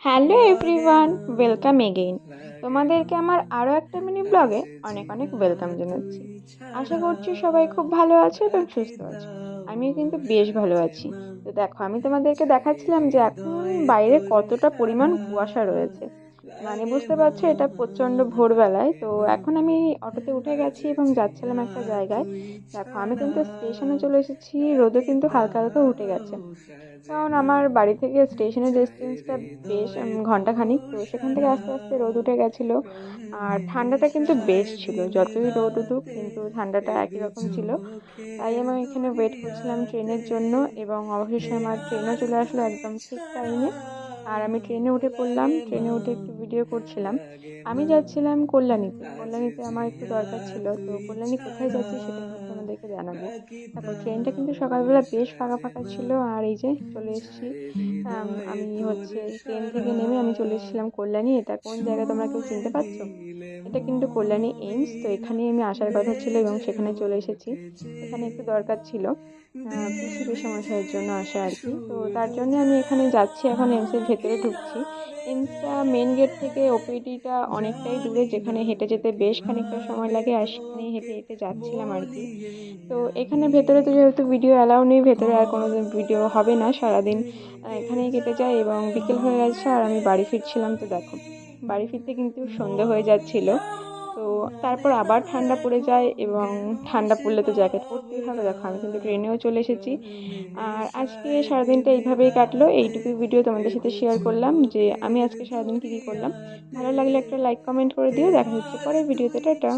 Hello everyone, welcome again. তোমাদেরকে আমার আরও একটা মিনি ব্লগে অনেক অনেক ওয়েলকাম জানাচ্ছি। আশা করছি সবাই খুব ভালো আছো এবং সুস্থ আছো। আমিও কিন্তু বেশ ভালো আছি। তো দেখো, আমি তোমাদেরকে দেখাচ্ছিলাম যে এখন বাইরে কতটা পরিমাণ কুয়াশা রয়েছে। মানে বুঝতে পারছো, এটা প্রচণ্ড ভোরবেলায়। তো এখন আমি অটোতে উঠে গেছি এবং যাচ্ছিলাম একটা জায়গায়। দেখো, আমি কিন্তু স্টেশনে চলে এসেছি, রোদও কিন্তু হালকা হালকা উঠে গেছে। কারণ আমার বাড়ি থেকে স্টেশনের ডিস্টেন্সটা বেশ ঘন্টাখানিক। তো সেখান থেকে আস্তে আস্তে রোদ উঠে গেছিলো। আর ঠান্ডাটা কিন্তু বেশ ছিল, যতই রোদ উঠুক কিন্তু ঠান্ডাটা একই রকম ছিল। তাই আমি এখানে ওয়েট করছিলাম ট্রেনের জন্য, এবং অবশেষে আমার ট্রেনও চলে আসলো একদম ঠিক টাইমে। আর আমি ট্রেনে উঠে পড়লাম, ট্রেনে উঠে একটু ভিডিও করছিলাম। আমি যাচ্ছিলাম কল্যাণীতে। কল্যাণীতে আমার একটু দরকার ছিল। তো কল্যাণী কোথায় যাচ্ছি সেটা কিন্তু তোমাদেরকে জানাবো। দেখো, ট্রেনটা কিন্তু সকালবেলা বেশ ফাঁকা ফাঁকা ছিল। আর এই যে চলে এসেছি। আমি হচ্ছে ট্রেন থেকে নেমে আমি চলে এসেছিলাম কল্যাণী। এটা কোন জায়গা তোমরা কেউ চিনতে পারছো? এটা কিন্তু কল্যাণী এইমস। তো এখানেই আমি আসার কথা ছিল এবং সেখানে চলে এসেছি। এখানে একটু দরকার ছিল, পিসি পিসেমশাইয়ের জন্য আসা আর কি। তো তার জন্য আমি এখানে যাচ্ছি, এখন এমসের ভেতরে ঢুকছি। এমসটা মেন গেট থেকে ওপিডিটা অনেকটাই দূরে, যেখানে হেঁটে যেতে বেশ খানিকটা সময় লাগে। আর সেখানে হেঁটে হেঁটে যাচ্ছিলাম আর কি। তো এখানে ভেতরে তো যেহেতু ভিডিও অ্যালাউ নেই, ভেতরে আর কোনো ভিডিও হবে না সারাদিন। এখানেই কেটে যায় এবং বিকেল হয়ে গেছে আর আমি বাড়ি ফিরছিলাম। তো দেখো, বাড়ি ফিরতে কিন্তু সন্ধে হয়ে যাচ্ছিল। তো তারপর আবার ঠান্ডা পড়ে যায়, এবং ঠান্ডা পড়লে তো জ্যাকেট পরতেই হবে। দেখো, আমি কিন্তু ট্রেনেও চলে এসেছি। আর আজকে সারাদিনটা এইভাবেই কাটলো। এইটুকুই ভিডিও তোমাদের সাথে শেয়ার করলাম যে আমি আজকে সারাদিন কী কী করলাম। ভালো লাগলে একটা লাইক কমেন্ট করে দিও। দেখা হচ্ছে পরের ভিডিওতে। টাটা।